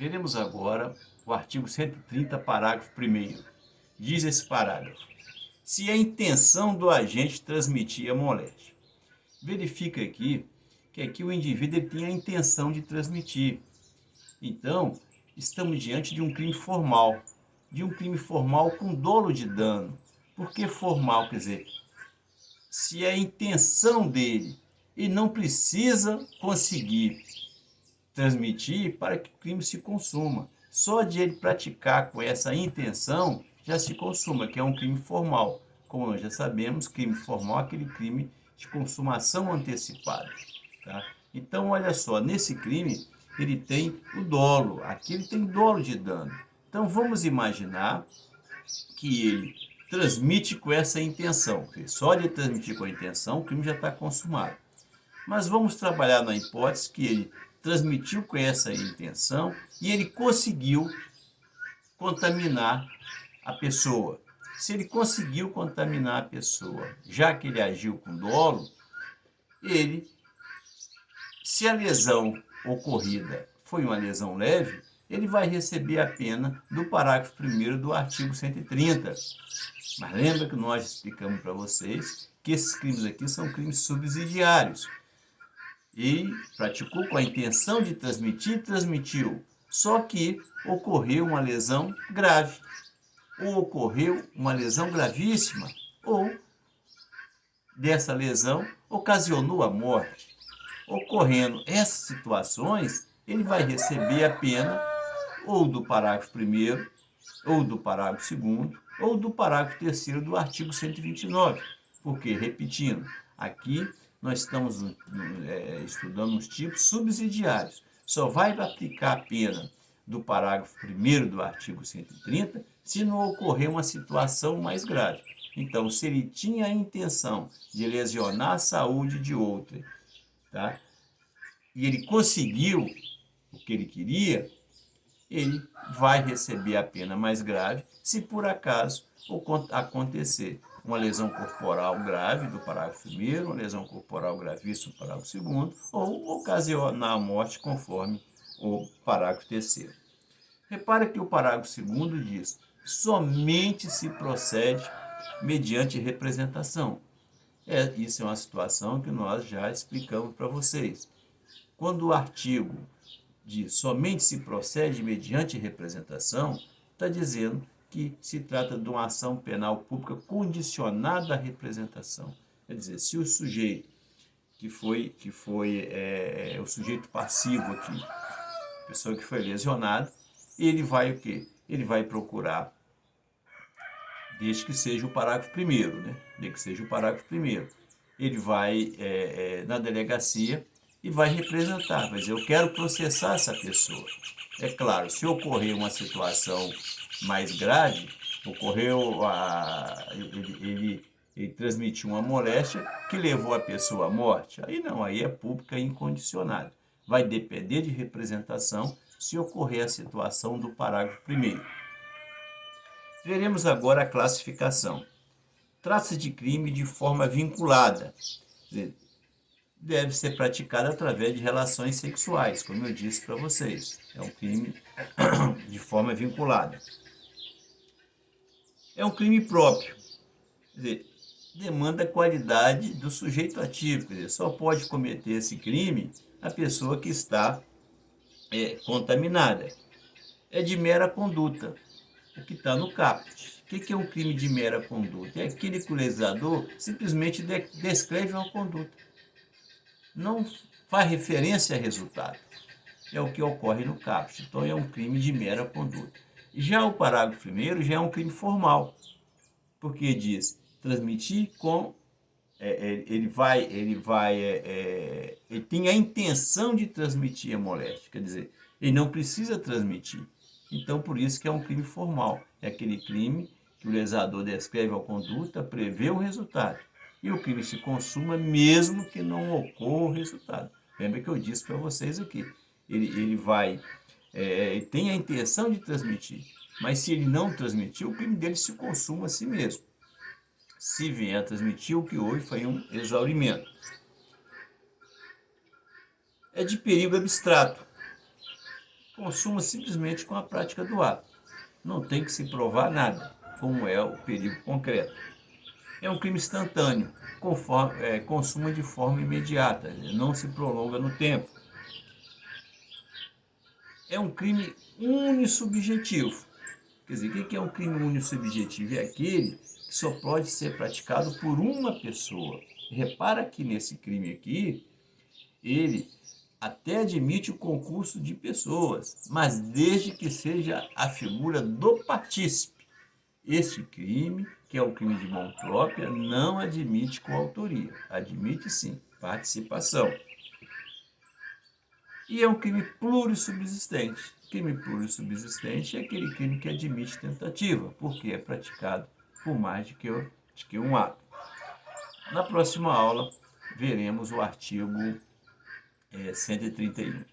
Veremos agora o artigo 130, parágrafo 1º. Diz esse parágrafo: se a intenção do agente transmitir a moléstia. Verifica aqui que aqui o indivíduo ele tem a intenção de transmitir. Então, estamos diante de um crime formal com dolo de dano. Por que formal? Quer dizer, se é a intenção dele e não precisa conseguir transmitir para que o crime se consuma. Só de ele praticar com essa intenção já se consuma, que é um crime formal. Como nós já sabemos, crime formal é aquele crime de consumação antecipada. Tá? Então, olha só, nesse crime ele tem o dolo, aqui ele tem dolo de dano. Então, vamos imaginar que ele transmite com essa intenção. Só de transmitir com a intenção, o crime já está consumado. Mas vamos trabalhar na hipótese que ele transmitiu com essa intenção e ele conseguiu contaminar a pessoa. Se ele conseguiu contaminar a pessoa, já que ele agiu com dolo, se a lesão ocorrida foi uma lesão leve, ele vai receber a pena do parágrafo 1º do artigo 130. Mas lembra que nós explicamos para vocês que esses crimes aqui são crimes subsidiários. E praticou com a intenção de transmitir, transmitiu. Só que ocorreu uma lesão grave, ou ocorreu uma lesão gravíssima, ou dessa lesão ocasionou a morte. Ocorrendo essas situações, ele vai receber a pena ou do parágrafo 1º, ou do parágrafo 2º, ou do parágrafo 3º do artigo 129. Porque, repetindo, aqui nós estamos estudando os tipos subsidiários. Só vai aplicar a pena do parágrafo 1º do artigo 130 se não ocorrer uma situação mais grave. Então, se ele tinha a intenção de lesionar a saúde de outrem, tá? E ele conseguiu o que ele queria, ele vai receber a pena mais grave se por acaso acontecer uma lesão corporal grave do parágrafo 1º, uma lesão corporal gravíssima do parágrafo 2º, ou ocasionar a morte conforme o parágrafo 3º. Repara que o parágrafo 2º diz: somente se procede mediante representação. Isso é uma situação que nós já explicamos para vocês. Quando o artigo diz somente se procede mediante representação, está dizendo que se trata de uma ação penal pública condicionada à representação. Quer dizer, se o sujeito que foi o sujeito passivo aqui, a pessoa que foi lesionada, ele vai o quê? Ele vai procurar, desde que seja o parágrafo 1º, né? Desde que seja o parágrafo 1º. Ele vai na delegacia e vai representar, vai dizer, eu quero processar essa pessoa. É claro, se ocorrer uma situação mais grave, ele transmitiu uma moléstia que levou a pessoa à morte, aí não, aí é pública e incondicionada. Vai depender de representação se ocorrer a situação do parágrafo 1º. Veremos agora a classificação. Trata-se de crime de forma vinculada. Deve ser praticada através de relações sexuais, como eu disse para vocês. É um crime de forma vinculada. É um crime próprio. Quer dizer, demanda a qualidade do sujeito ativo. Quer dizer, só pode cometer esse crime a pessoa que está contaminada. É de mera conduta, o que está no caput. O que é um crime de mera conduta? É aquele que o legislador simplesmente descreve uma conduta. Não faz referência a resultado. É o que ocorre no caput. Então, é um crime de mera conduta. Já o parágrafo 1º já é um crime formal, porque diz transmitir com... ele tem a intenção de transmitir a moléstia, quer dizer, ele não precisa transmitir. Então, por isso que é um crime formal. É aquele crime que o legislador descreve a conduta, prevê o resultado. E o crime se consuma mesmo que não ocorra o resultado. Lembra que eu disse para vocês aqui. Ele tem a intenção de transmitir, mas se ele não transmitir, o crime dele se consuma a si mesmo. Se vier a transmitir, o que houve foi um exaurimento. É de perigo abstrato. consuma simplesmente com a prática do ato. Não tem que se provar nada, como é o perigo concreto. É um crime instantâneo, consuma de forma imediata, não se prolonga no tempo. É um crime unissubjetivo. Quer dizer, o que é um crime unissubjetivo? É aquele que só pode ser praticado por uma pessoa. Repara que nesse crime aqui, ele até admite o concurso de pessoas, mas desde que seja a figura do partícipe. Este crime, que é o crime de mão própria, não admite coautoria, admite sim participação. E é um crime plurissubsistente. Crime plurissubsistente é aquele crime que admite tentativa, porque é praticado por mais de que um ato. Na próxima aula, veremos o artigo 131.